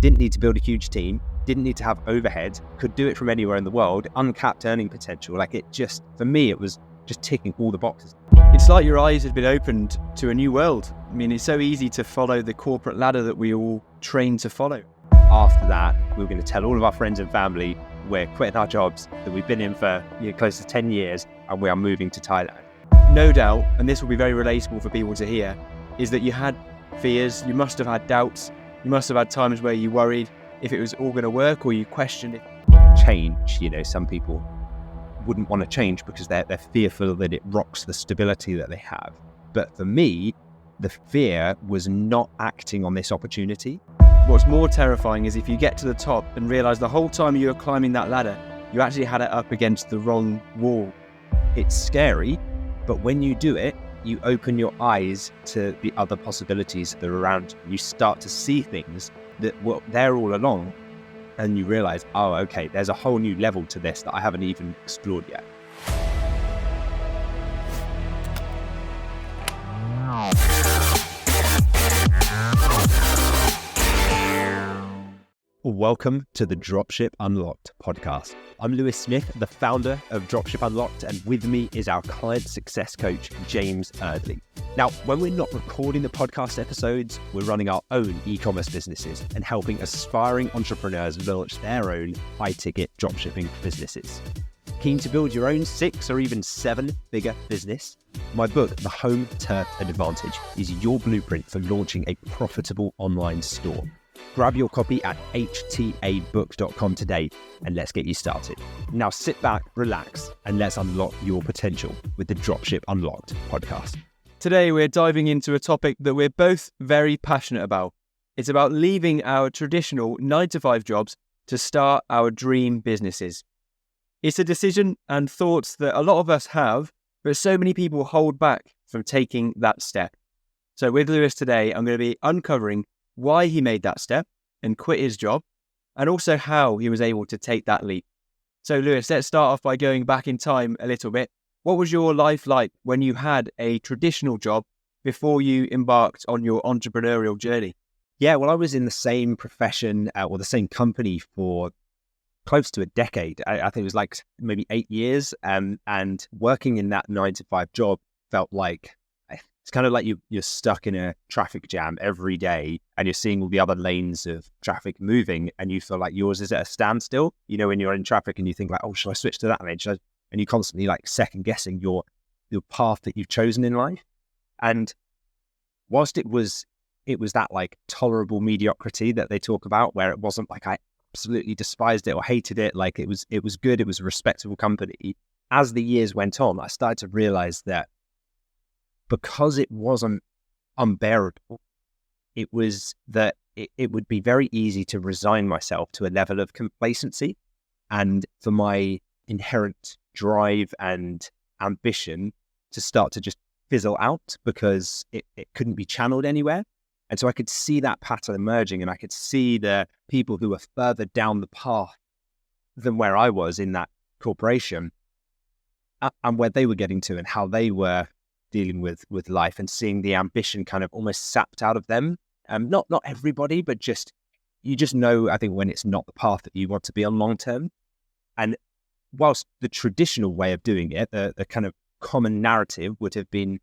didn't need to build a huge team, didn't need to have overhead, could do it from anywhere in the world, uncapped earning potential. Like it just, for me, it was just ticking all the boxes. It's like your eyes had been opened to a new world. I mean, it's so easy to follow the corporate ladder that we all trained to follow. After that, we were going to tell all of our friends and family we're quitting our jobs that we've been in for close to 10 years and we are moving to Thailand. No doubt, and this will be very relatable for people to hear, is that you had fears, you must have had doubts, you must have had times where you worried if it was all going to work or you questioned it. Change, some people wouldn't want to change because they're fearful that it rocks the stability that they have. But for me, the fear was not acting on this opportunity. What's more terrifying is if you get to the top and realise the whole time you were climbing that ladder, you actually had it up against the wrong wall. It's scary, but when you do it, you open your eyes to the other possibilities that are around you. You start to see things that were there all along, and you realise, oh, okay, there's a whole new level to this that I haven't even explored yet. Welcome to the Dropship Unlocked podcast. I'm Lewis Smith, the founder of Dropship Unlocked, and with me is our client success coach, James Erdley. Now, when we're not recording the podcast episodes, we're running our own e-commerce businesses and helping aspiring entrepreneurs launch their own high-ticket dropshipping businesses. Keen to build your own 6 or even 7-figure business? My book, The Home Turf Advantage, is your blueprint for launching a profitable online store. Grab your copy at htabook.com today and let's get you started. Now sit back, relax, and let's unlock your potential with the Dropship Unlocked podcast. Today we're diving into a topic that we're both very passionate about. It's about leaving our traditional 9-to-5 jobs to start our dream businesses. It's a decision and thoughts that a lot of us have, but so many people hold back from taking that step. So with Lewis today, I'm going to be uncovering why he made that step and quit his job, and also how he was able to take that leap. So Lewis, let's start off by going back in time a little bit. What was your life like when you had a traditional job before you embarked on your entrepreneurial journey? Yeah, well, I was in the same profession or the same company for close to a decade. I think it was like maybe 8 years, and working in that 9-to-5 job felt like it's kind of like you're stuck in a traffic jam every day and you're seeing all the other lanes of traffic moving and you feel like yours is at a standstill. When you're in traffic and you think like, oh, should I switch to that lane? And you're constantly like second guessing your path that you've chosen in life. And whilst it was that like tolerable mediocrity that they talk about, where it wasn't like I absolutely despised it or hated it, like it was good, it was a respectable company. As the years went on, I started to realize that because it wasn't unbearable, it was that it would be very easy to resign myself to a level of complacency, and for my inherent drive and ambition to start to just fizzle out because it couldn't be channeled anywhere. And so I could see that pattern emerging, and I could see the people who were further down the path than where I was in that corporation and where they were getting to and how they were dealing with life, and seeing the ambition kind of almost sapped out of them. Not everybody, but you just know, I think, when it's not the path that you want to be on long term. And whilst the traditional way of doing it, the kind of common narrative would have been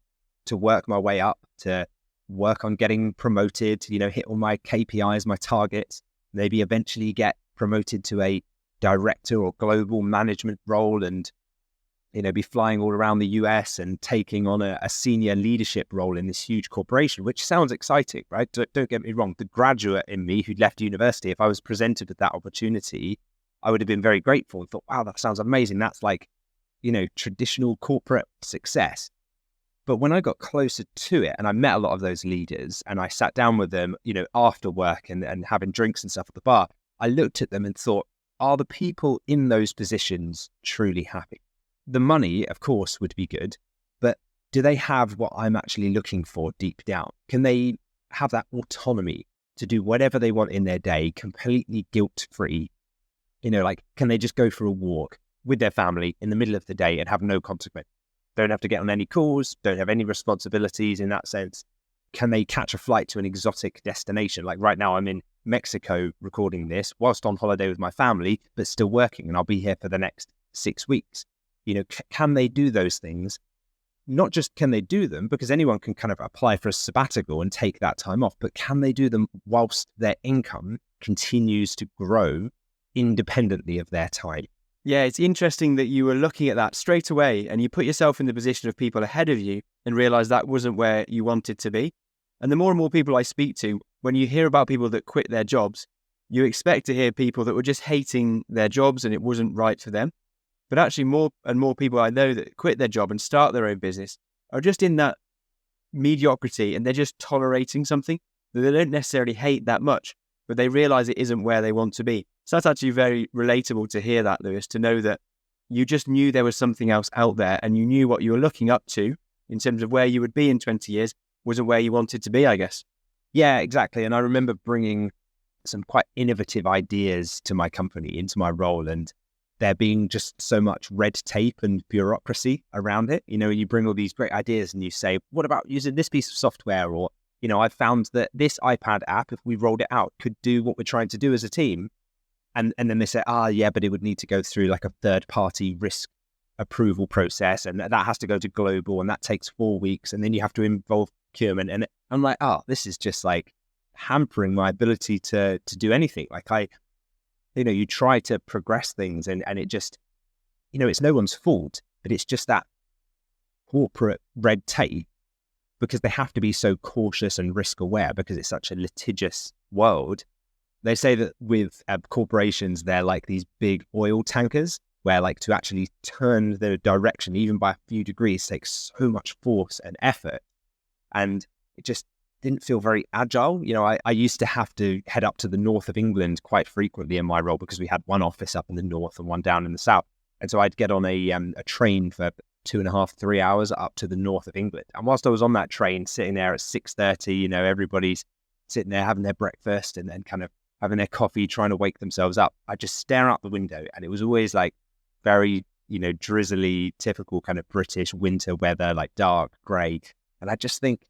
to work my way up, to work on getting promoted, hit all my KPIs, my targets, maybe eventually get promoted to a director or global management role, and be flying all around the US and taking on a senior leadership role in this huge corporation, which sounds exciting, right? Don't get me wrong. The graduate in me who'd left university, if I was presented with that opportunity, I would have been very grateful and thought, wow, that sounds amazing. That's like, traditional corporate success. But when I got closer to it and I met a lot of those leaders and I sat down with them, after work and having drinks and stuff at the bar, I looked at them and thought, are the people in those positions truly happy? The money, of course, would be good, but do they have what I'm actually looking for deep down? Can they have that autonomy to do whatever they want in their day, completely guilt-free? Can they just go for a walk with their family in the middle of the day and have no consequence? Don't have to get on any calls, don't have any responsibilities in that sense. Can they catch a flight to an exotic destination? Like right now I'm in Mexico recording this whilst on holiday with my family, but still working, and I'll be here for the next 6 weeks. Can they do those things? Not just can they do them, because anyone can kind of apply for a sabbatical and take that time off, but can they do them whilst their income continues to grow independently of their time? Yeah, it's interesting that you were looking at that straight away and you put yourself in the position of people ahead of you and realized that wasn't where you wanted to be. And the more and more people I speak to, when you hear about people that quit their jobs, you expect to hear people that were just hating their jobs and it wasn't right for them. But actually more and more people I know that quit their job and start their own business are just in that mediocrity and they're just tolerating something that they don't necessarily hate that much, but they realize it isn't where they want to be. So that's actually very relatable to hear that, Lewis, to know that you just knew there was something else out there and you knew what you were looking up to in terms of where you would be in 20 years wasn't where you wanted to be, I guess. Yeah, exactly. And I remember bringing some quite innovative ideas to my company, into my role, and there being just so much red tape and bureaucracy around it. You bring all these great ideas and you say, what about using this piece of software? Or, I found that this iPad app, if we rolled it out, could do what we're trying to do as a team. And then they say, yeah, but it would need to go through like a third-party risk approval process, and that has to go to global, and that takes 4 weeks, and then you have to involve procurement. And I'm like, this is just like hampering my ability to do anything. Like you try to progress things, and it just, it's no one's fault, but it's just that corporate red tape, because they have to be so cautious and risk aware because it's such a litigious world. They say that with corporations, they're like these big oil tankers where like to actually turn the direction, even by a few degrees, takes so much force and effort. And it just didn't feel very agile. I used to have to head up to the north of England quite frequently in my role because we had one office up in the north and one down in the south. And so I'd get on a train for 2.5, 3 hours up to the north of England. And whilst I was on that train, sitting there at 6:30, everybody's sitting there having their breakfast and then kind of having their coffee, trying to wake themselves up. I just stare out the window, and it was always like very, drizzly, typical kind of British winter weather, like dark grey. And I just think,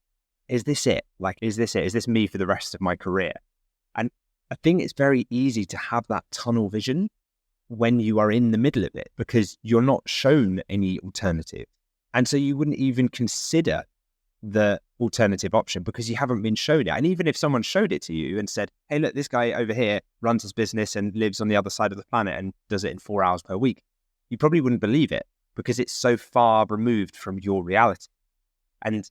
is this it? Like, is this it? Is this me for the rest of my career? And I think it's very easy to have that tunnel vision when you are in the middle of it, because you're not shown any alternative. And so you wouldn't even consider the alternative option because you haven't been shown it. And even if someone showed it to you and said, hey, look, this guy over here runs his business and lives on the other side of the planet and does it in 4 hours per week, you probably wouldn't believe it because it's so far removed from your reality. And,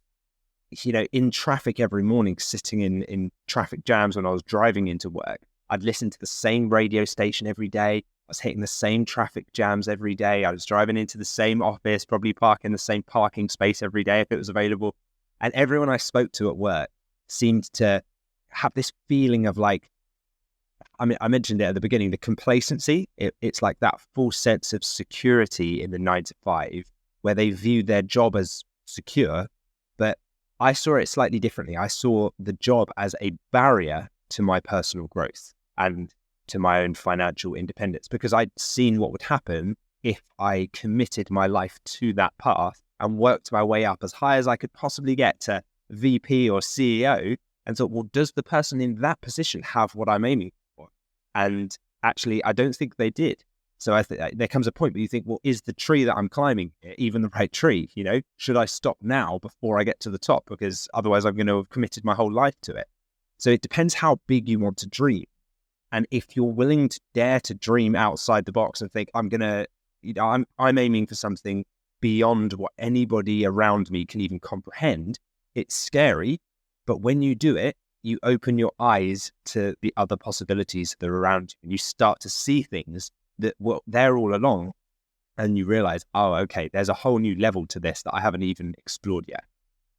in traffic every morning, sitting in traffic jams when I was driving into work, I'd listen to the same radio station every day. I was hitting the same traffic jams every day. I was driving into the same office, probably parking the same parking space every day if it was available. And everyone I spoke to at work seemed to have this feeling of like, I mentioned it at the beginning, the complacency. It's like that full sense of security in the 9 to 5 where they view their job as secure. But I saw it slightly differently. I saw the job as a barrier to my personal growth and to my own financial independence, because I'd seen what would happen if I committed my life to that path and worked my way up as high as I could possibly get to VP or CEO, and thought, well, does the person in that position have what I'm aiming for? And actually, I don't think they did. So there comes a point where you think, well, is the tree that I'm climbing even the right tree? Should I stop now before I get to the top? Because otherwise I'm going to have committed my whole life to it. So it depends how big you want to dream. And if you're willing to dare to dream outside the box and think, I'm aiming for something beyond what anybody around me can even comprehend, it's scary. But when you do it, you open your eyes to the other possibilities that are around you, and you start to see things that were there all along, and you realize, oh, okay, there's a whole new level to this that I haven't even explored yet.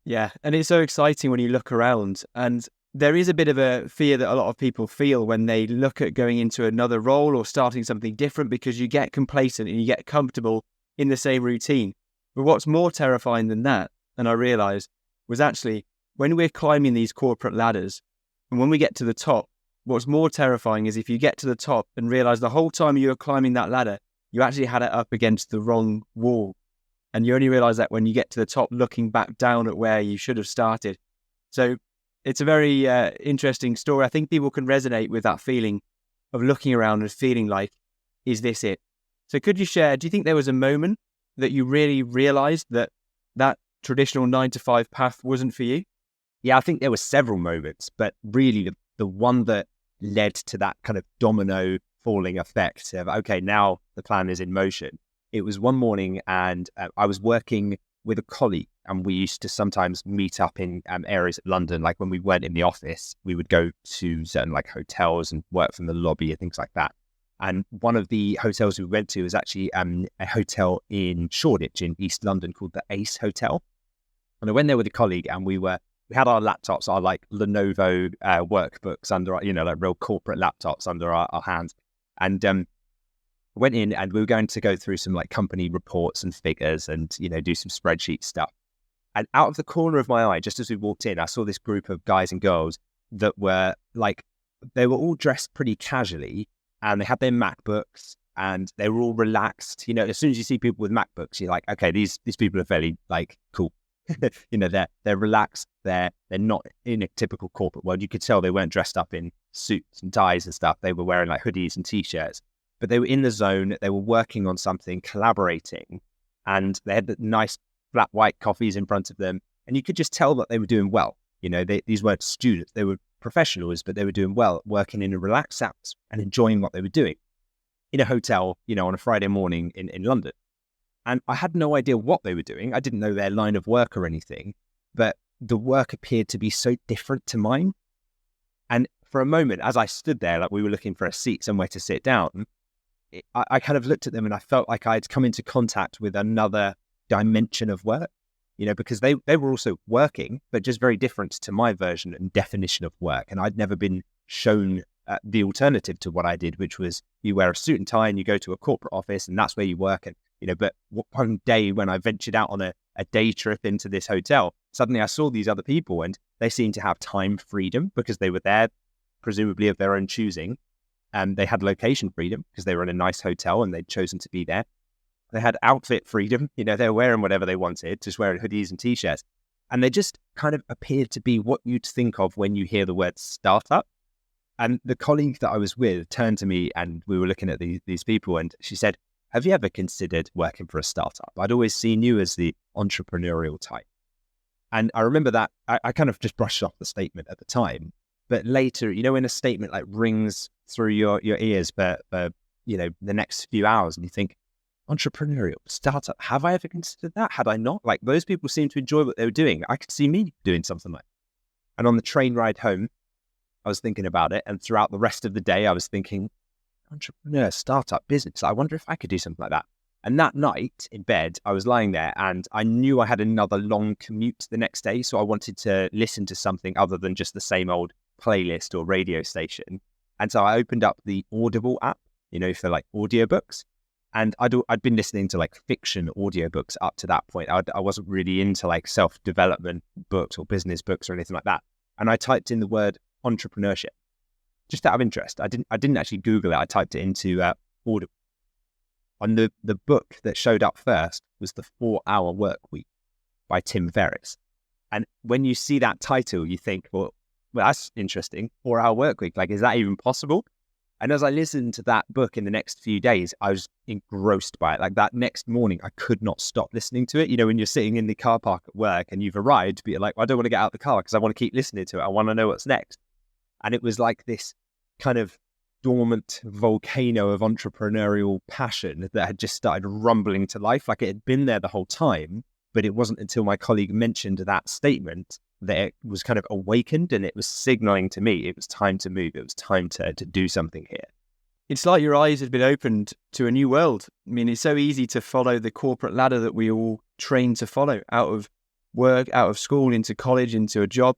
Yeah, and it's so exciting when you look around, and there is a bit of a fear that a lot of people feel when they look at going into another role or starting something different, because you get complacent and you get comfortable in the same routine. But what's more terrifying than that, and I realized, was actually when we're climbing these corporate ladders, and when we get to the top, what's more terrifying is if you get to the top and realize the whole time you were climbing that ladder, you actually had it up against the wrong wall. And you only realize that when you get to the top, looking back down at where you should have started. So It's a very interesting story. I think people can resonate with that feeling of looking around and feeling like, is this it? So could you share, do you think there was a moment that you really realized that that traditional 9 to 5 path wasn't for you? Yeah, I think there were several moments, but really the one that led to that kind of domino falling effect of, okay, now the plan is in motion. It was one morning and I was working with a colleague and we used to sometimes meet up in areas of London. Like when we weren't in the office, we would go to certain like hotels and work from the lobby and things like that. And one of the hotels we went to was actually a hotel in Shoreditch in East London called the Ace Hotel. And I went there with a colleague and we had our laptops, our like Lenovo workbooks under our, like real corporate laptops under our hands. And went in and we were going to go through some like company reports and figures and, do some spreadsheet stuff. And out of the corner of my eye, just as we walked in, I saw this group of guys and girls that were like, they were all dressed pretty casually and they had their MacBooks and they were all relaxed. As soon as you see people with MacBooks, you're like, okay, these people are fairly like cool. They're relaxed. They're not in a typical corporate world. You could tell they weren't dressed up in suits and ties and stuff. They were wearing like hoodies and t-shirts, but they were in the zone. They were working on something, collaborating, and they had the nice flat white coffees in front of them. And you could just tell that they were doing well. These weren't students. They were professionals, but they were doing well, working in a relaxed atmosphere and enjoying what they were doing in a hotel, on a Friday morning in London. And I had no idea what they were doing. I didn't know their line of work or anything, but the work appeared to be so different to mine. And for a moment, as I stood there, like we were looking for a seat somewhere to sit down, I kind of looked at them and I felt like I'd come into contact with another dimension of work, because they were also working, but just very different to my version and definition of work. And I'd never been shown the alternative to what I did, which was you wear a suit and tie and you go to a corporate office and that's where you work. And but one day when I ventured out on a day trip into this hotel, suddenly I saw these other people and they seemed to have time freedom because they were there, presumably of their own choosing. And they had location freedom because they were in a nice hotel and they'd chosen to be there. They had outfit freedom. They were wearing whatever they wanted, just wearing hoodies and t-shirts. And they just kind of appeared to be what you'd think of when you hear the word startup. And the colleague that I was with turned to me and we were looking at these people and she said, have you ever considered working for a startup? I'd always seen you as the entrepreneurial type. And I remember that I kind of just brushed off the statement at the time. But later, when a statement like rings through your ears for the next few hours and you think, entrepreneurial, startup, have I ever considered that? Had I not? Like those people seemed to enjoy what they were doing. I could see me doing something like that. And on the train ride home, I was thinking about it. And throughout the rest of the day, I was thinking, entrepreneur, startup, business. I wonder if I could do something like that. And that night in bed, I was lying there and I knew I had another long commute the next day. So I wanted to listen to something other than just the same old playlist or radio station. And so I opened up the Audible app, for like audiobooks. And I'd been listening to like fiction audiobooks up to that point. I wasn't really into like self-development books or business books or anything like that. And I typed in the word entrepreneurship. Just out of interest. I didn't actually Google it. I typed it into Audible. And the book that showed up first was The 4-Hour Work Week by Tim Ferriss. And when you see that title, you think, well, that's interesting. 4-Hour Work Week. Like, is that even possible? And as I listened to that book in the next few days, I was engrossed by it. Like that next morning, I could not stop listening to it. When you're sitting in the car park at work and you've arrived, but you're like, well, I don't want to get out of the car because I want to keep listening to it. I want to know what's next. And it was like this kind of dormant volcano of entrepreneurial passion that had just started rumbling to life. Like it had been there the whole time, but it wasn't until my colleague mentioned that statement that it was kind of awakened and it was signaling to me it was time to move. It was time to do something here. It's like your eyes had been opened to a new world. I mean, it's so easy to follow the corporate ladder that we all train to follow out of work, out of school, into college, into a job.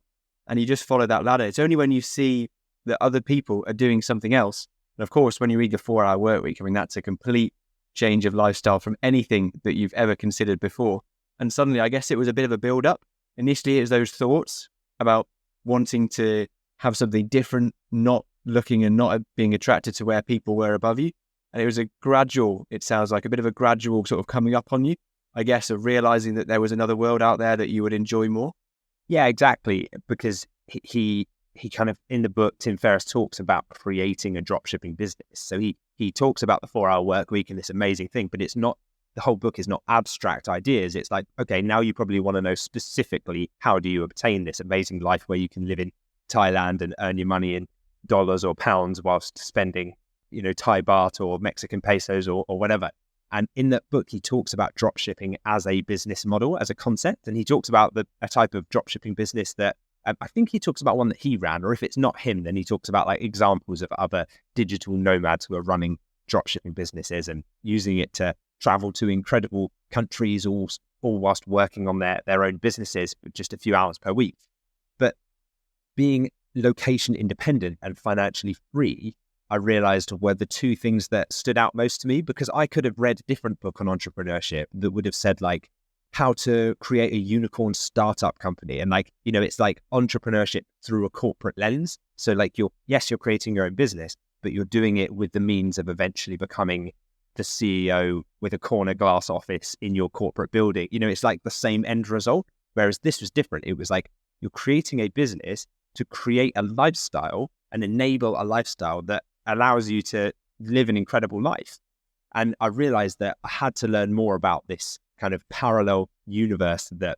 And you just follow that ladder. It's only when you see that other people are doing something else. And of course, when you read the 4-Hour Work Week, I mean, that's a complete change of lifestyle from anything that you've ever considered before. And suddenly, I guess it was a bit of a build up. Initially, it was those thoughts about wanting to have something different, not looking and not being attracted to where people were above you. And it was a gradual, it sounds like a bit of a gradual sort of coming up on you, I guess, of realizing that there was another world out there that you would enjoy more. Yeah, exactly. Because he kind of, in the book, Tim Ferriss talks about creating a dropshipping business. So he talks about the 4-hour work week and this amazing thing, but it's not, the whole book is not abstract ideas. It's like, okay, now you probably want to know specifically, how do you obtain this amazing life where you can live in Thailand and earn your money in dollars or pounds whilst spending, Thai baht or Mexican pesos or whatever. And in that book, he talks about dropshipping as a business model, as a concept. And he talks about a type of dropshipping business that, I think he talks about one that he ran, or if it's not him, then he talks about like examples of other digital nomads who are running dropshipping businesses and using it to travel to incredible countries, all whilst working on their own businesses for just a few hours per week. But being location independent and financially free, I realized were the two things that stood out most to me, because I could have read a different book on entrepreneurship that would have said like how to create a unicorn startup company. And like, it's like entrepreneurship through a corporate lens. So like you're creating your own business, but you're doing it with the means of eventually becoming the CEO with a corner glass office in your corporate building. It's like the same end result. Whereas this was different. It was like you're creating a business to create a lifestyle and enable a lifestyle that allows you to live an incredible life. And I realized that I had to learn more about this kind of parallel universe that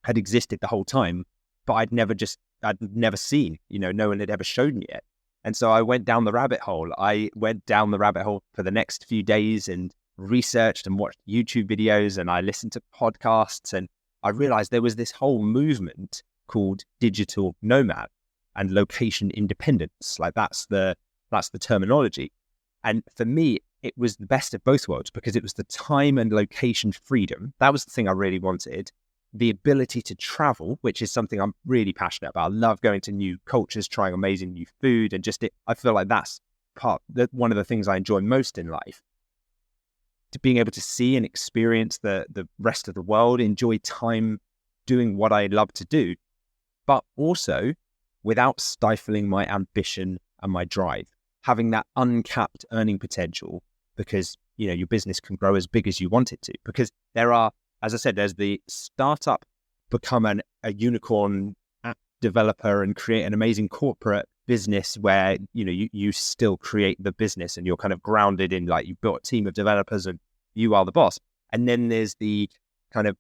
had existed the whole time, but I'd never seen, no one had ever shown me it. And so I went down the rabbit hole. I went down the rabbit hole for the next few days and researched and watched YouTube videos, and I listened to podcasts, and I realized there was this whole movement called digital nomad and location independence. Like that's the terminology. And for me, it was the best of both worlds, because it was the time and location freedom. That was the thing I really wanted. The ability to travel, which is something I'm really passionate about. I love going to new cultures, trying amazing new food, and I feel like that's one of the things I enjoy most in life. To being able to see and experience the rest of the world, enjoy time doing what I love to do, but also without stifling my ambition and my drive, having that uncapped earning potential, because your business can grow as big as you want it to. Because there are, as I said, there's the startup, become a unicorn app developer and create an amazing corporate business where you still create the business and you're kind of grounded in, like, you've built a team of developers and you are the boss. And then there's the kind of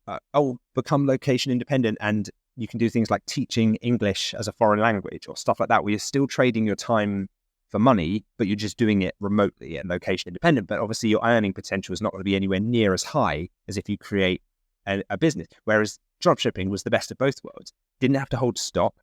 become location independent, and you can do things like teaching English as a foreign language or stuff like that, where you're still trading your time for money, but you're just doing it remotely and location independent. But obviously your earning potential is not going to be anywhere near as high as if you create a business. Whereas dropshipping was the best of both worlds. Didn't have to hold stock,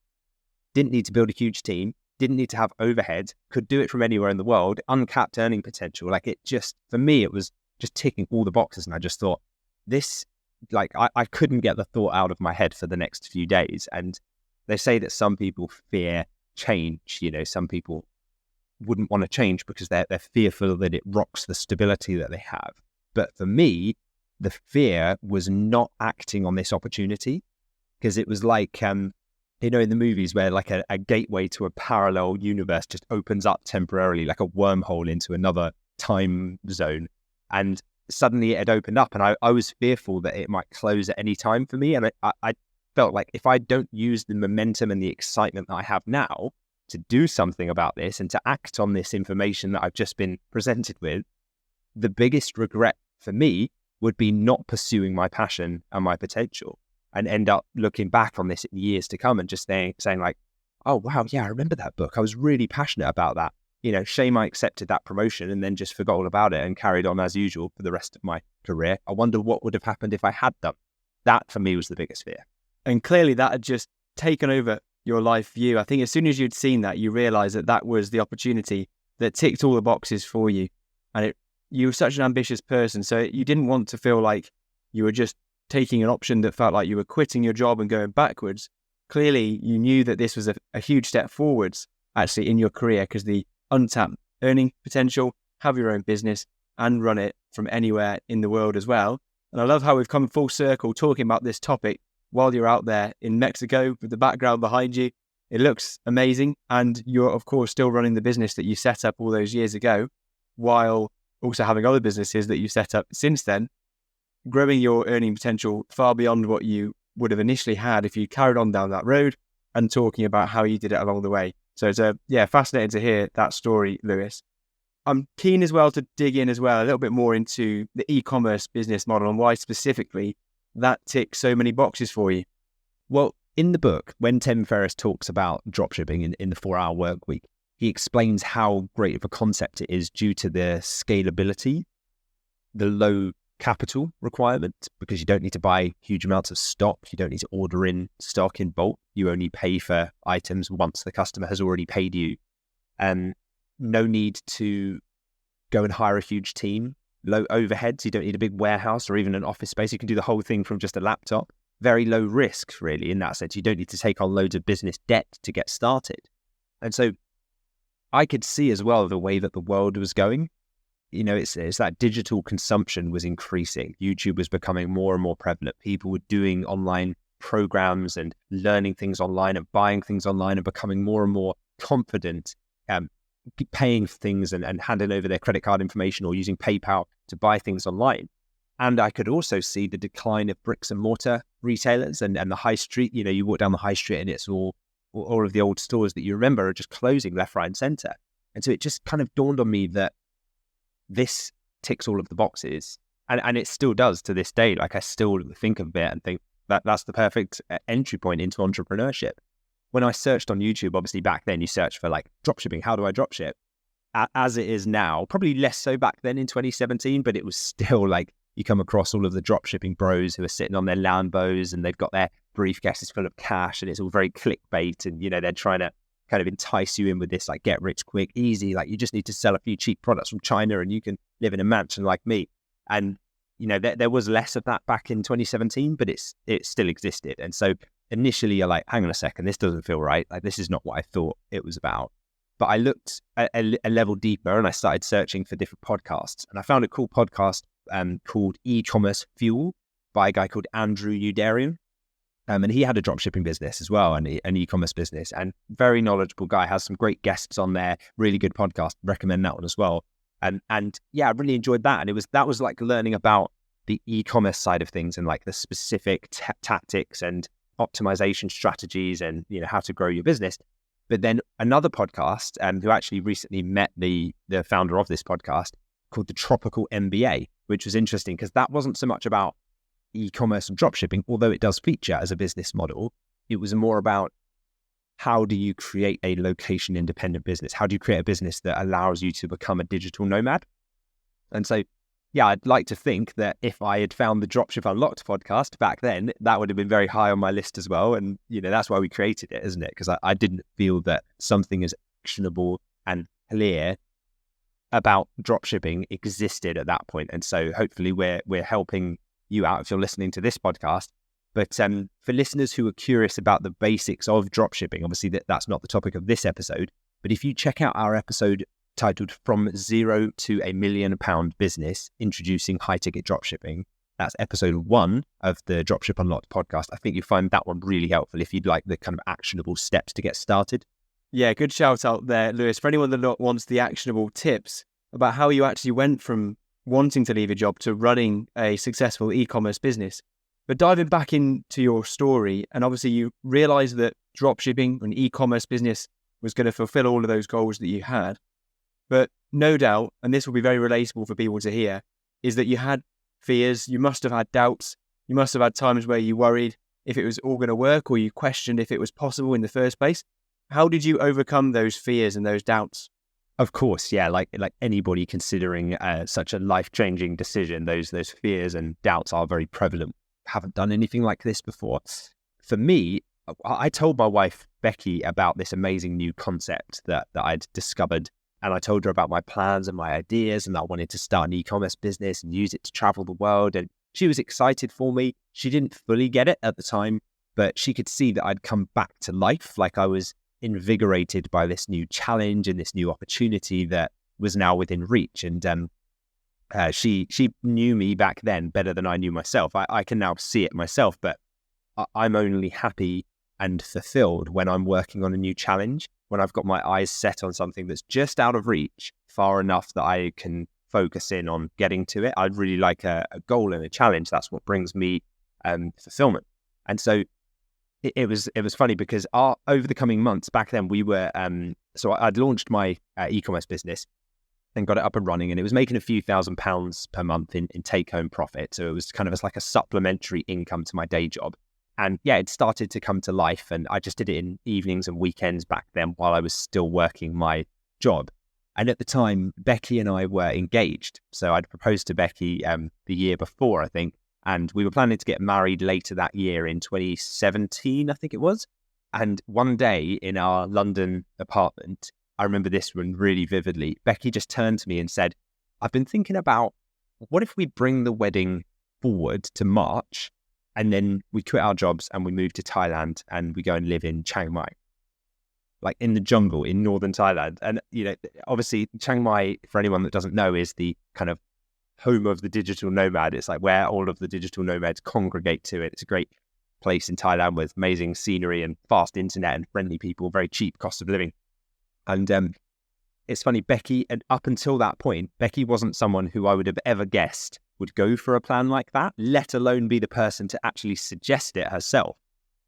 didn't need to build a huge team, didn't need to have overhead, could do it from anywhere in the world, uncapped earning potential. Like, it just, for me, it was just ticking all the boxes. And I just thought, this, like, I couldn't get the thought out of my head for the next few days. And they say that some people fear change. Some people wouldn't want to change because they're fearful that it rocks the stability that they have. But for me, the fear was not acting on this opportunity, because it was like, in the movies where like a gateway to a parallel universe just opens up temporarily, like a wormhole into another time zone. And suddenly it had opened up, and I was fearful that it might close at any time for me. And I felt like if I don't use the momentum and the excitement that I have now to do something about this and to act on this information that I've just been presented with, the biggest regret for me would be not pursuing my passion and my potential, and end up looking back on this in years to come and just saying like, oh, wow, yeah, I remember that book. I was really passionate about that. Shame I accepted that promotion and then just forgot all about it and carried on as usual for the rest of my career. I wonder what would have happened if I had done. That for me was the biggest fear. And clearly that had just taken over your life view. I think as soon as you'd seen that, you realised that was the opportunity that ticked all the boxes for you. And you were such an ambitious person, so you didn't want to feel like you were just taking an option that felt like you were quitting your job and going backwards. Clearly, you knew that this was a huge step forwards, actually, in your career, because the untapped earning potential, have your own business and run it from anywhere in the world as well. And I love how we've come full circle talking about this topic while you're out there in Mexico with the background behind you. It looks amazing. And you're, of course, still running the business that you set up all those years ago, while also having other businesses that you set up since then, growing your earning potential far beyond what you would have initially had if you carried on down that road. and talking about how you did it along the way. So it's fascinating to hear that story, Lewis. I'm keen as well to dig in as well a little bit more into the e-commerce business model and why specifically that ticks so many boxes for you. Well, in the book, when Tim Ferriss talks about dropshipping in the 4-hour work week, he explains how great of a concept it is due to the scalability, the low capital requirement, because you don't need to buy huge amounts of stock. You don't need to order in stock in bulk. You only pay for items once the customer has already paid you. No need to go and hire a huge team. Low overheads. You don't need a big warehouse or even an office space. You can do the whole thing from just a laptop. Very low risk, really, in that sense. You don't need to take on loads of business debt to get started. And so I could see as well the way that the world was going. It's that digital consumption was increasing. YouTube was becoming more and more prevalent. People were doing online programs and learning things online and buying things online and becoming more and more confident, paying for things and handing over their credit card information or using PayPal to buy things online. And I could also see the decline of bricks and mortar retailers and the high street. You walk down the high street and it's all of the old stores that you remember are just closing left, right, and center. And so it just kind of dawned on me that this ticks all of the boxes. And it still does to this day. Like, I still think of it and think that that's the perfect entry point into entrepreneurship. When I searched on YouTube, obviously back then you search for like dropshipping, how do I dropship? As it is now, probably less so back then in 2017, but it was still like you come across all of the dropshipping bros who are sitting on their Lambos and they've got their briefcases full of cash and it's all very clickbait and, they're trying to kind of entice you in with this like get rich quick, easy, like you just need to sell a few cheap products from China and you can live in a mansion like me. And, there was less of that back in 2017, but it still existed. And so initially you're like, hang on a second, this doesn't feel right. Like, this is not what I thought it was about. But I looked a level deeper and I started searching for different podcasts. And I found a cool podcast called E-commerce Fuel by a guy called Andrew Udarian. And he had a dropshipping business as well, and an e-commerce business, and very knowledgeable guy, has some great guests on there, really good podcast, recommend that one as well. And yeah, I really enjoyed that. And that was like learning about the e-commerce side of things and like the specific tactics and optimization strategies and, how to grow your business. But then another podcast, who actually recently met the founder of this podcast, called the Tropical MBA, which was interesting because that wasn't so much about e-commerce and dropshipping, although it does feature as a business model. It was more about how do you create a location independent business? How do you create a business that allows you to become a digital nomad? And so, yeah, I'd like to think that if I had found the Dropship Unlocked podcast back then, that would have been very high on my list as well. And, that's why we created it, isn't it? Because I didn't feel that something as actionable and clear about dropshipping existed at that point. And so hopefully we're helping you out if you're listening to this podcast. But for listeners who are curious about the basics of dropshipping, obviously that's not the topic of this episode, but if you check out our episode titled From Zero to a £1 Million Business, Introducing High-Ticket Dropshipping, that's episode 1 of the Dropship Unlocked podcast. I think you'll find that one really helpful if you'd like the kind of actionable steps to get started. Yeah, good shout out there, Lewis. For anyone that wants the actionable tips about how you actually went from wanting to leave a job to running a successful e-commerce business. But diving back into your story, and obviously you realized that dropshipping, an e-commerce business, was going to fulfill all of those goals that you had. But no doubt, and this will be very relatable for people to hear, is that you had fears, you must have had doubts, you must have had times where you worried if it was all going to work or you questioned if it was possible in the first place. How did you overcome those fears and those doubts? Of course, yeah, like anybody considering such a life-changing decision, those fears and doubts are very prevalent. Haven't done anything like this before. For me, I told my wife, Becky, about this amazing new concept that I'd discovered. And I told her about my plans and my ideas and that I wanted to start an e-commerce business and use it to travel the world. And she was excited for me. She didn't fully get it at the time, but she could see that I'd come back to life. Like I was invigorated by this new challenge and this new opportunity that was now within reach. And she knew me back then better than I knew myself. I can now see it myself, but I'm only happy and fulfilled when I'm working on a new challenge, when I've got my eyes set on something that's just out of reach, far enough that I can focus in on getting to it. I'd really like a goal and a challenge. That's what brings me fulfillment. And so it was funny because over the coming months back then we were so I'd launched my e-commerce business and got it up and running, and it was making a few £1,000s per month in take home profit. So it was kind of as like a supplementary income to my day job. And yeah, it started to come to life, and I just did it in evenings and weekends back then while I was still working my job. And at the time, Becky and I were engaged. So I'd proposed to Becky the year before, I think, and we were planning to get married later that year in 2017, I think it was. And one day in our London apartment, I remember this one really vividly. Becky just turned to me and said, I've been thinking about, what if we bring the wedding forward to March, and then we quit our jobs and we move to Thailand and we go and live in Chiang Mai, like in the jungle in northern Thailand. And, obviously Chiang Mai, for anyone that doesn't know, is the kind of home of the digital nomad. It's like where all of the digital nomads congregate to it. It's a great place in Thailand with amazing scenery and fast internet and friendly people, very cheap cost of living. And it's funny, Becky, and up until that point, Becky wasn't someone who I would have ever guessed would go for a plan like that, let alone be the person to actually suggest it herself.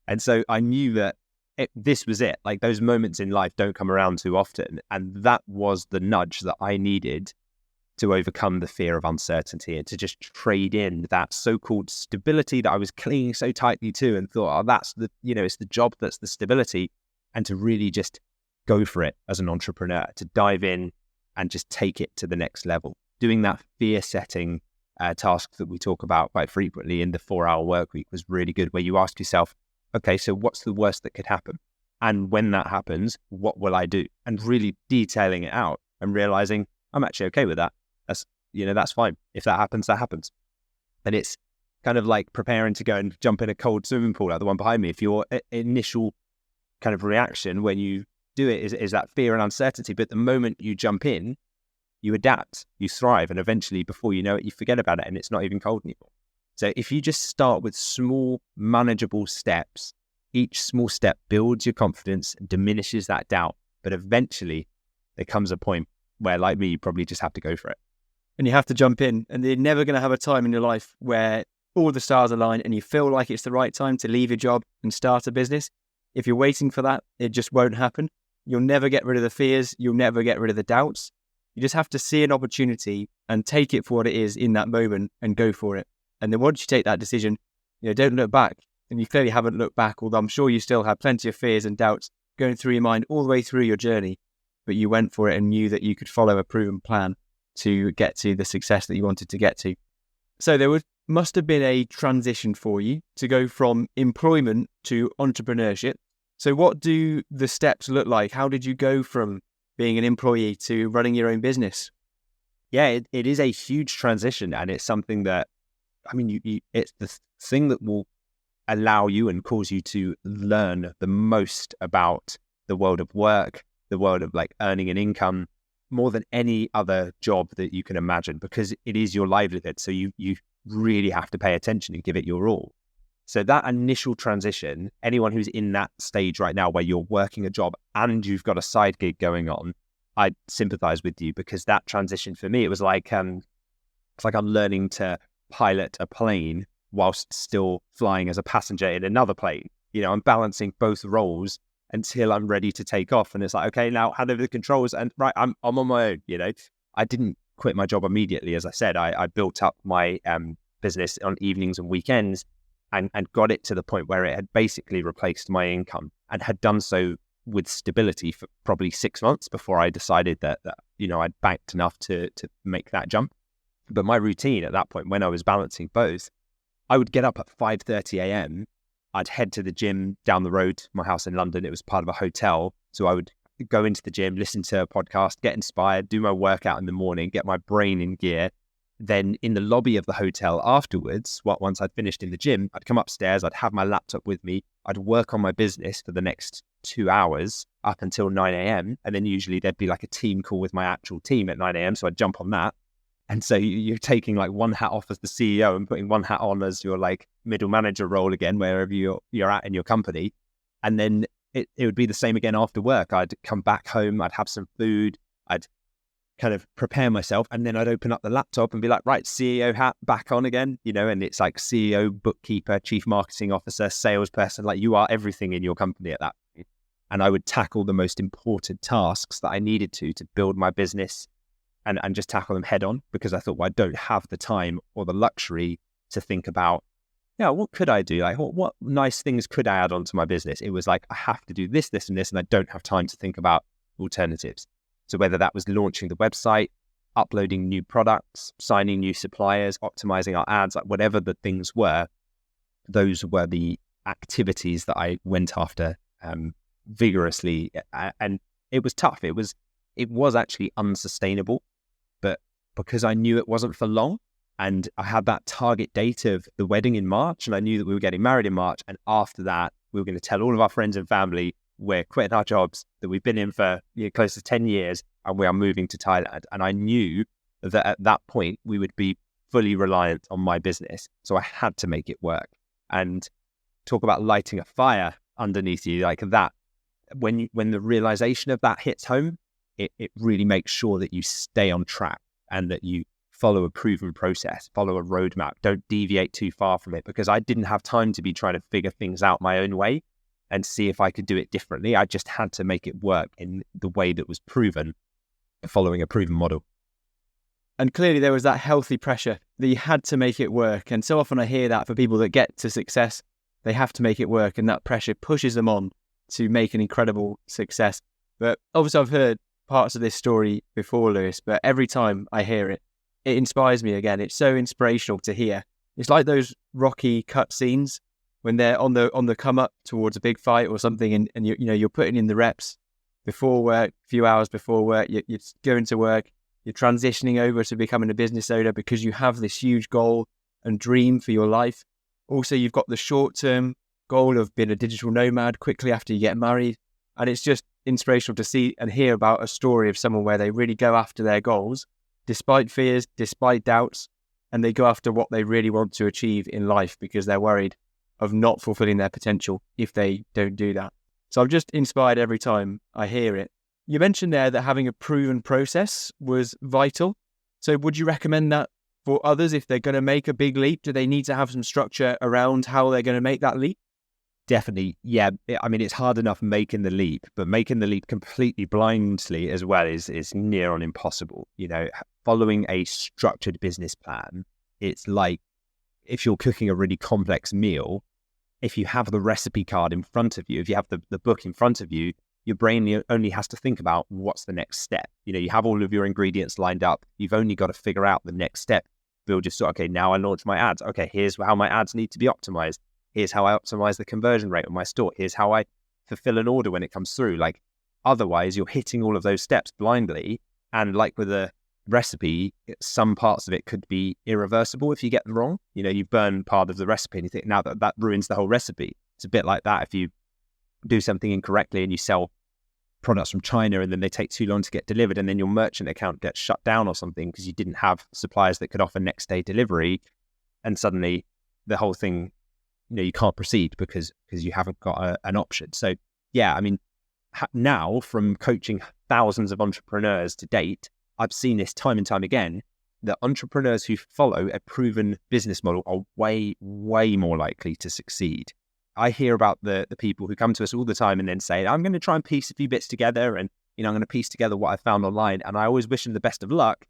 And so I knew that this was it. Like, those moments in life don't come around too often. And that was the nudge that I needed to overcome the fear of uncertainty and to just trade in that so-called stability that I was clinging so tightly to and thought, that's it's the job that's the stability, and to really just go for it as an entrepreneur, to dive in and just take it to the next level. Doing that fear-setting task that we talk about quite frequently in the 4-hour work week was really good, where you ask yourself, okay, so what's the worst that could happen? And when that happens, what will I do? And really detailing it out and realizing I'm actually okay with that. That's fine. If that happens, that happens. And it's kind of like preparing to go and jump in a cold swimming pool, like the one behind me. If your initial kind of reaction when you do it is that fear and uncertainty, but the moment you jump in, you adapt, you thrive, and eventually, before you know it, you forget about it and it's not even cold anymore. So if you just start with small, manageable steps, each small step builds your confidence and diminishes that doubt. But eventually there comes a point where, like me, you probably just have to go for it. And you have to jump in, and you're never going to have a time in your life where all the stars align and you feel like it's the right time to leave your job and start a business. If you're waiting for that, it just won't happen. You'll never get rid of the fears. You'll never get rid of the doubts. You just have to see an opportunity and take it for what it is in that moment and go for it. And then once you take that decision, don't look back. And you clearly haven't looked back, although I'm sure you still have plenty of fears and doubts going through your mind all the way through your journey. But you went for it and knew that you could follow a proven plan to get to the success that you wanted to get to. So there must have been a transition for you to go from employment to entrepreneurship. So what do the steps look like? How did you go from being an employee to running your own business? Yeah, it is a huge transition, and it's something that, it's the thing that will allow you and cause you to learn the most about the world of work, the world of like earning an income, more than any other job that you can imagine, because it is your livelihood. So you really have to pay attention and give it your all. So that initial transition, anyone who's in that stage right now where you're working a job and you've got a side gig going on, I sympathize with you, because that transition for me, it was like, it's like I'm learning to pilot a plane whilst still flying as a passenger in another plane. I'm balancing both roles until I'm ready to take off. And it's like, okay, now hand over the controls and right, I'm on my own. I didn't quit my job immediately. As I said, I built up my business on evenings and weekends and got it to the point where it had basically replaced my income, and had done so with stability for probably 6 months before I decided that I'd banked enough to make that jump. But my routine at that point, when I was balancing both, I would get up at 5:30 a.m. I'd head to the gym down the road, my house in London. It was part of a hotel. So I would go into the gym, listen to a podcast, get inspired, do my workout in the morning, get my brain in gear. Then in the lobby of the hotel afterwards, once I'd finished in the gym, I'd come upstairs, I'd have my laptop with me, I'd work on my business for the next 2 hours up until 9 a.m. And then usually there'd be like a team call with my actual team at 9 a.m. So I'd jump on that. And so you're taking like one hat off as the CEO and putting one hat on as your like middle manager role again, wherever you're at in your company. And then it would be the same again after work. I'd come back home, I'd have some food, I'd kind of prepare myself, and then I'd open up the laptop and be like, right, CEO hat back on again, and it's like CEO, bookkeeper, chief marketing officer, salesperson, like you are everything in your company at that point. And I would tackle the most important tasks that I needed to build my business and just tackle them head on, because I thought, well, I don't have the time or the luxury to think about, what could I do? Like, what nice things could I add onto my business? It was like, I have to do this, this, and this, and I don't have time to think about alternatives. So whether that was launching the website, uploading new products, signing new suppliers, optimizing our ads, like whatever the things were, those were the activities that I went after vigorously. And it was tough. It was actually unsustainable, but because I knew it wasn't for long, and I had that target date of the wedding in March, and I knew that we were getting married in March, and after that, we were going to tell all of our friends and family we're quitting our jobs that we've been in for close to 10 years, and we are moving to Thailand. And I knew that at that point, we would be fully reliant on my business. So I had to make it work. And talk about lighting a fire underneath you like that. When the realization of that hits home, it really makes sure that you stay on track and that you follow a proven process, follow a roadmap, don't deviate too far from it, because I didn't have time to be trying to figure things out my own way and see if I could do it differently. I just had to make it work in the way that was proven, following a proven model. And clearly there was that healthy pressure that you had to make it work. And so often I hear that for people that get to success, they have to make it work, and that pressure pushes them on to make an incredible success. But obviously I've heard parts of this story before, Lewis, but every time I hear it, it inspires me again. It's so inspirational to hear. It's like those Rocky cut scenes when they're on the come up towards a big fight or something, and you're putting in the reps before work, a few hours before work, you're going to work, you're transitioning over to becoming a business owner because you have this huge goal and dream for your life. Also, you've got the short-term goal of being a digital nomad quickly after you get married. And it's just inspirational to see and hear about a story of someone where they really go after their goals, despite fears, despite doubts, and they go after what they really want to achieve in life because they're worried of not fulfilling their potential if they don't do that. So I'm just inspired every time I hear it. You mentioned there that having a proven process was vital. So would you recommend that for others if they're going to make a big leap? Do they need to have some structure around how they're going to make that leap? Definitely. Yeah. I mean, it's hard enough making the leap, but making the leap completely blindly as well is near on impossible. Following a structured business plan, it's like if you're cooking a really complex meal, if you have the recipe card in front of you, if you have the book in front of you, your brain only has to think about what's the next step. You have all of your ingredients lined up. You've only got to figure out the next step. We'll just okay, now I launch my ads. Okay, here's how my ads need to be optimized. Here's how I optimize the conversion rate of my store. Here's how I fulfill an order when it comes through. Like, otherwise, you're hitting all of those steps blindly. And like with a recipe, some parts of it could be irreversible if you get them wrong. You burn part of the recipe and you think, now that ruins the whole recipe. It's a bit like that. If you do something incorrectly and you sell products from China and then they take too long to get delivered, and then your merchant account gets shut down or something because you didn't have suppliers that could offer next day delivery, and suddenly the whole thing, you can't proceed because you haven't got an option. So yeah, I mean, now from coaching thousands of entrepreneurs to date, I've seen this time and time again, that entrepreneurs who follow a proven business model are way, way more likely to succeed. I hear about the people who come to us all the time and then say, I'm going to try and piece a few bits together, and I'm going to piece together what I found online. And I always wish them the best of luck.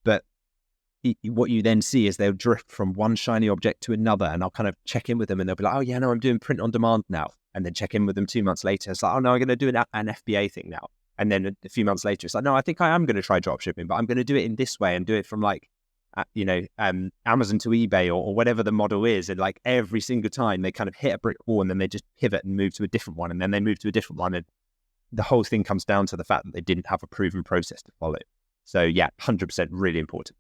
But what you then see is they'll drift from one shiny object to another, and I'll kind of check in with them and they'll be like, oh yeah, no, I'm doing print on demand now. And then check in with them 2 months later. It's like, oh no, I'm going to do an FBA thing now. And then a few months later, it's like, no, I think I am going to try dropshipping, but I'm going to do it in this way and do it from like, Amazon to eBay or whatever the model is. And like every single time they kind of hit a brick wall and then they just pivot and move to a different one. And then they move to a different one. And the whole thing comes down to the fact that they didn't have a proven process to follow. So yeah, 100% really important.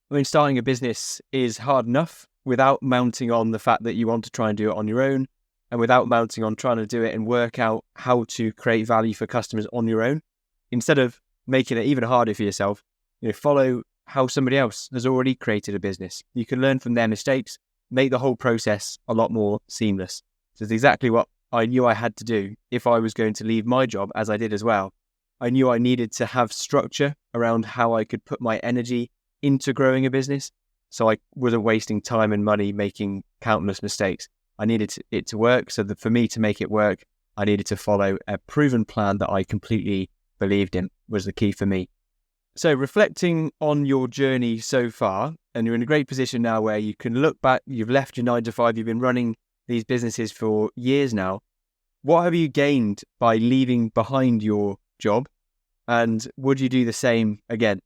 I mean, starting a business is hard enough without mounting on the fact that you want to try and do it on your own, and without mounting on trying to do it and work out how to create value for customers on your own. Instead of making it even harder for yourself, follow how somebody else has already created a business. You can learn from their mistakes, make the whole process a lot more seamless. So it's exactly what I knew I had to do if I was going to leave my job, as I did as well, I knew I needed to have structure around how I could put my energy into growing a business. So I wasn't wasting time and money making countless mistakes. I needed it to work. So that for me to make it work, I needed to follow a proven plan that I completely believed in was the key for me. So reflecting on your journey so far, and you're in a great position now where you can look back, you've left your 9 to 5, you've been running these businesses for years now. What have you gained by leaving behind your job? And would you do the same again?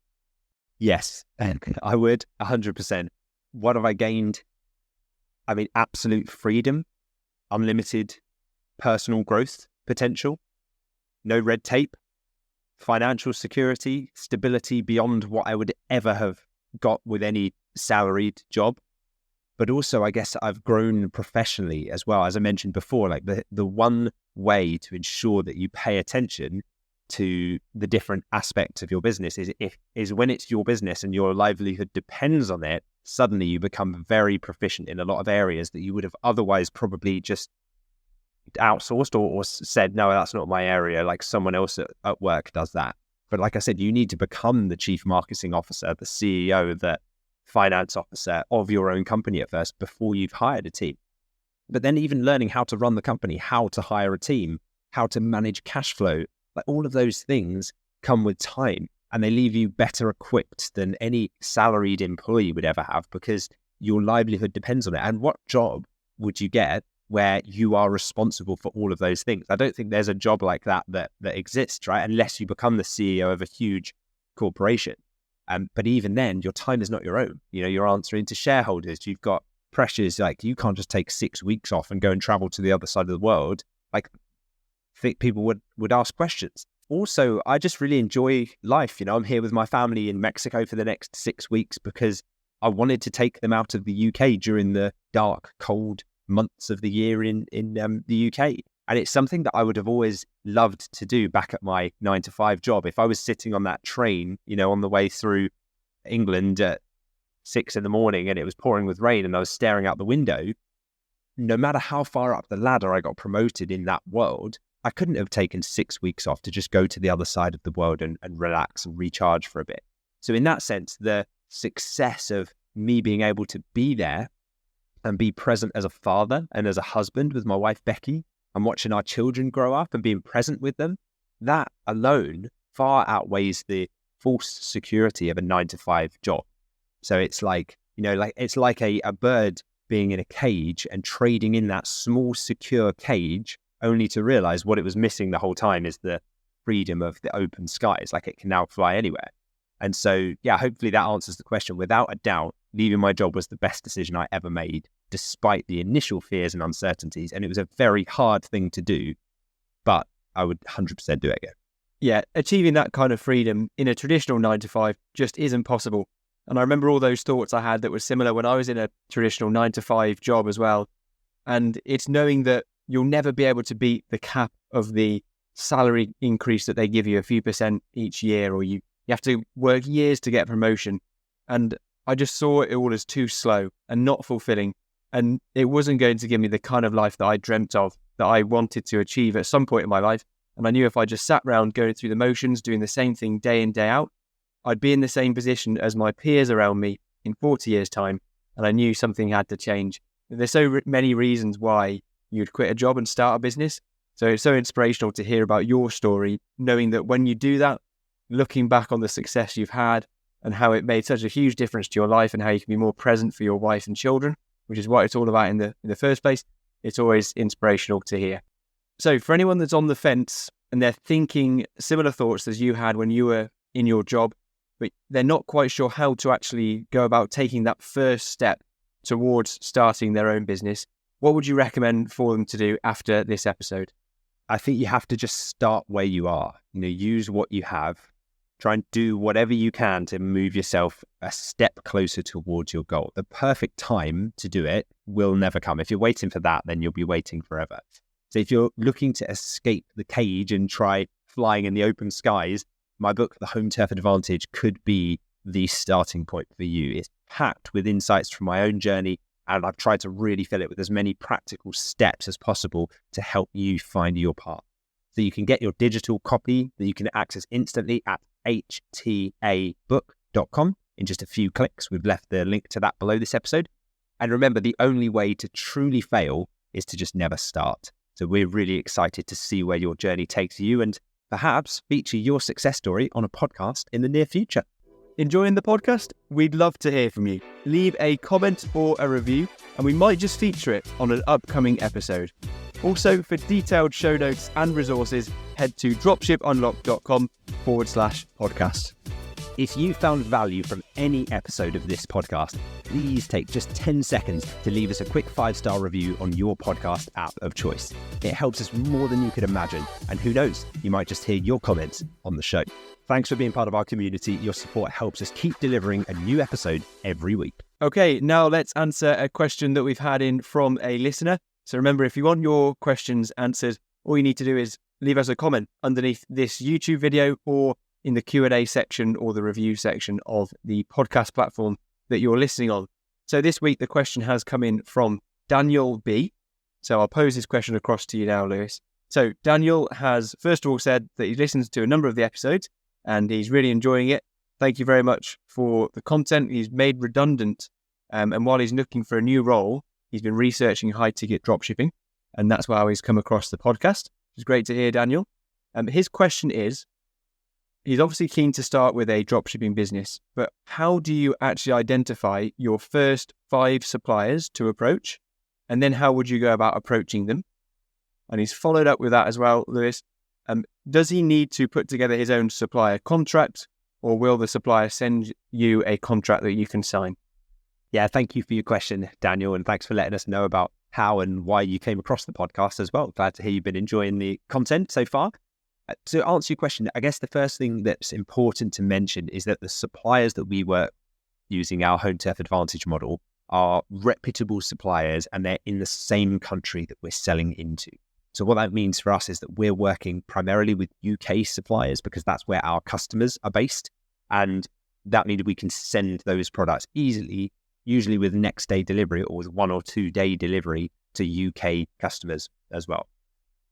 Yes, I would 100%. What have I gained? I mean, absolute freedom, unlimited personal growth potential, no red tape, financial security, stability beyond what I would ever have got with any salaried job. But also, I guess I've grown professionally as well. As I mentioned before, like the one way to ensure that you pay attention to the different aspects of your business is when it's your business and your livelihood depends on it, suddenly you become very proficient in a lot of areas that you would have otherwise probably just outsourced or said, no, that's not my area, like someone else at work does that. But like I said, you need to become the chief marketing officer, the CEO, the finance officer of your own company at first before you've hired a team. But then even learning how to run the company, how to hire a team, how to manage cash flow, like all of those things come with time, and they leave you better equipped than any salaried employee would ever have, because your livelihood depends on it. And what job would you get where you are responsible for all of those things? I don't think there's a job like that exists, right? Unless you become the CEO of a huge corporation. But even then, your time is not your own. You know, you're answering to shareholders. You've got pressures. Like, you can't just take 6 weeks off and go and travel to the other side of the world. Like, people would ask questions. Also, I just really enjoy life. You know, I'm here with my family in Mexico for the next 6 weeks because I wanted to take them out of the UK during the dark, cold months of the year in the UK. And it's something that I would have always loved to do back at my 9 to 5 job. If I was sitting on that train, you know, on the way through England at 6 a.m. and it was pouring with rain and I was staring out the window, no matter how far up the ladder I got promoted in that world, I couldn't have taken 6 weeks off to just go to the other side of the world and relax and recharge for a bit. So in that sense, the success of me being able to be there and be present as a father and as a husband with my wife, Becky, and watching our children grow up and being present with them, that alone far outweighs the false security of a 9 to 5 job. So it's like, you know, like it's like a bird being in a cage and trading in that small, secure cage, only to realize what it was missing the whole time is the freedom of the open skies. Like, it can now fly anywhere. And so, yeah, hopefully that answers the question. Without a doubt, leaving my job was the best decision I ever made, despite the initial fears and uncertainties. And it was a very hard thing to do, but I would 100% do it again. Yeah, achieving that kind of freedom in a traditional 9 to 5 just isn't possible. And I remember all those thoughts I had that were similar when I was in a traditional 9 to 5 job as well. And it's knowing that you'll never be able to beat the cap of the salary increase that they give you, a few percent each year, or you have to work years to get a promotion. And I just saw it all as too slow and not fulfilling. And it wasn't going to give me the kind of life that I dreamt of, that I wanted to achieve at some point in my life. And I knew if I just sat around going through the motions, doing the same thing day in, day out, I'd be in the same position as my peers around me in 40 years' time. And I knew something had to change. And there's so many reasons why you'd quit a job and start a business. So it's so inspirational to hear about your story, knowing that when you do that, looking back on the success you've had and how it made such a huge difference to your life and how you can be more present for your wife and children, which is what it's all about in the first place, it's always inspirational to hear. So for anyone that's on the fence and they're thinking similar thoughts as you had when you were in your job, but they're not quite sure how to actually go about taking that first step towards starting their own business, what would you recommend for them to do after this episode? I think you have to just start where you are. You know, use what you have. Try and do whatever you can to move yourself a step closer towards your goal. The perfect time to do it will never come. If you're waiting for that, then you'll be waiting forever. So if you're looking to escape the cage and try flying in the open skies, my book, The Home Turf Advantage, could be the starting point for you. It's packed with insights from my own journey, and I've tried to really fill it with as many practical steps as possible to help you find your path. So you can get your digital copy that you can access instantly at htabook.com in just a few clicks. We've left the link to that below this episode. And remember, the only way to truly fail is to just never start. So we're really excited to see where your journey takes you and perhaps feature your success story on a podcast in the near future. Enjoying the podcast? We'd love to hear from you. Leave a comment or a review, and we might just feature it on an upcoming episode. Also, for detailed show notes and resources, head to dropshipunlock.com/podcast. If you found value from any episode of this podcast, please take just 10 seconds to leave us a quick 5-star review on your podcast app of choice. It helps us more than you could imagine. And who knows, you might just hear your comments on the show. Thanks for being part of our community. Your support helps us keep delivering a new episode every week. Okay, now let's answer a question that we've had in from a listener. So remember, if you want your questions answered, all you need to do is leave us a comment underneath this YouTube video or in the Q&A section or the review section of the podcast platform that you're listening on. So this week, the question has come in from Daniel B. So I'll pose this question across to you now, Lewis. So Daniel has, first of all, said that he listens to a number of the episodes and he's really enjoying it. Thank you very much for the content he's made redundant. And while he's looking for a new role, he's been researching high-ticket dropshipping, and that's how he's come across the podcast. It's great to hear, Daniel. His question is, he's obviously keen to start with a dropshipping business, but how do you actually identify your first 5 suppliers to approach? And then how would you go about approaching them? And he's followed up with that as well, Lewis. Does he need to put together his own supplier contract, or will the supplier send you a contract that you can sign? Yeah, thank you for your question, Daniel, and thanks for letting us know about how and why you came across the podcast as well. Glad to hear you've been enjoying the content so far. To answer your question, I guess the first thing that's important to mention is that the suppliers that we work using our Home Turf Advantage model are reputable suppliers, and they're in the same country that we're selling into. So what that means for us is that we're working primarily with UK suppliers because that's where our customers are based. And that means we can send those products easily, usually with next day delivery or with 1 or 2 day delivery to UK customers as well.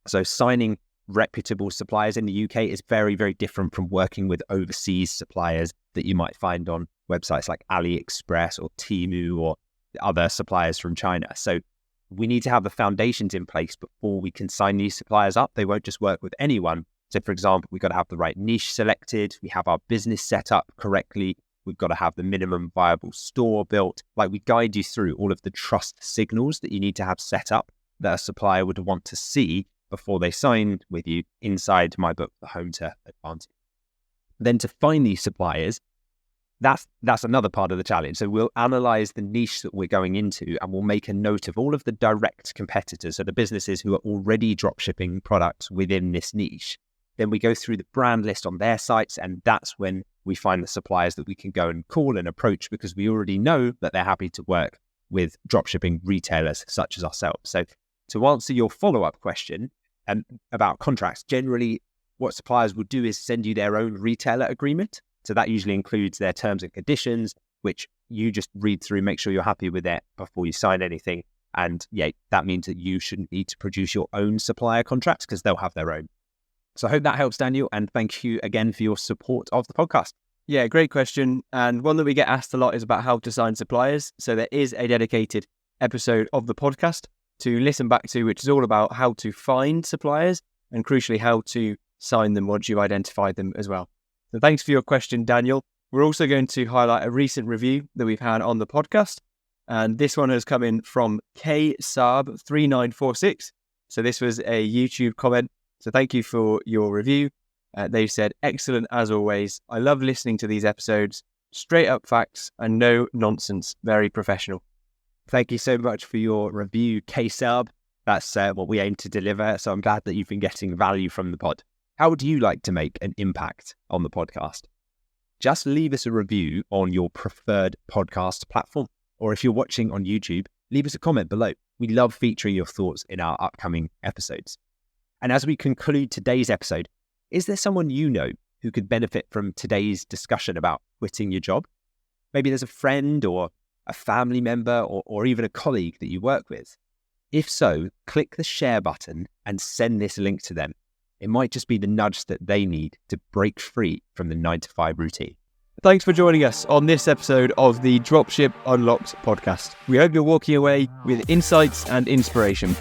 So signing reputable suppliers in the UK is very, very different from working with overseas suppliers that you might find on websites like AliExpress or Temu or other suppliers from China. So we need to have the foundations in place before we can sign these suppliers up. They won't just work with anyone. So for example, we've got to have the right niche selected. We have our business set up correctly. We've got to have the minimum viable store built. Like, we guide you through all of the trust signals that you need to have set up that a supplier would want to see before they sign with you inside my book, The Home Turf Advantage. Then to find these suppliers, that's another part of the challenge. So we'll analyze the niche that we're going into, and we'll make a note of all of the direct competitors, so the businesses who are already dropshipping products within this niche. Then we go through the brand list on their sites, and that's when we find the suppliers that we can go and call and approach, because we already know that they're happy to work with dropshipping retailers such as ourselves. So to answer your follow-up question about contracts, generally what suppliers will do is send you their own retailer agreement. So that usually includes their terms and conditions, which you just read through, make sure you're happy with it before you sign anything. And yeah, that means that you shouldn't need to produce your own supplier contracts because they'll have their own. So I hope that helps, Daniel. And thank you again for your support of the podcast. Yeah, great question. And one that we get asked a lot is about how to sign suppliers. So there is a dedicated episode of the podcast to listen back to, which is all about how to find suppliers and crucially how to sign them once you've identified them as well. So thanks for your question, Daniel. We're also going to highlight a recent review that we've had on the podcast. And this one has come in from KSaab3946. So this was a YouTube comment. So thank you for your review. They've said, excellent as always. I love listening to these episodes. Straight up facts and no nonsense. Very professional. Thank you so much for your review, KSaab. That's what we aim to deliver. So I'm glad that you've been getting value from the pod. How would you like to make an impact on the podcast? Just leave us a review on your preferred podcast platform. Or if you're watching on YouTube, leave us a comment below. We love featuring your thoughts in our upcoming episodes. And as we conclude today's episode, is there someone you know who could benefit from today's discussion about quitting your job? Maybe there's a friend or a family member or even a colleague that you work with. If so, click the share button and send this link to them. It might just be the nudge that they need to break free from the 9-to-5 routine. Thanks for joining us on this episode of the Dropship Unlocked podcast. We hope you're walking away with insights and inspiration.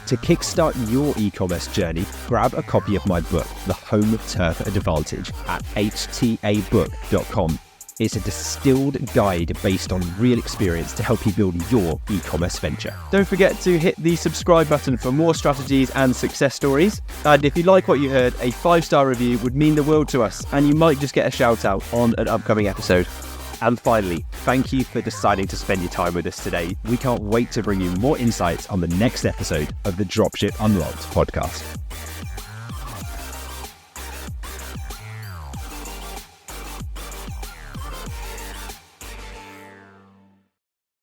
To kickstart your e-commerce journey, grab a copy of my book, The Home Turf Advantage, at htabook.com. It's a distilled guide based on real experience to help you build your e-commerce venture. Don't forget to hit the subscribe button for more strategies and success stories. And if you like what you heard, a 5-star review would mean the world to us, and you might just get a shout out on an upcoming episode. And finally, thank you for deciding to spend your time with us today. We can't wait to bring you more insights on the next episode of the Dropship Unlocked podcast.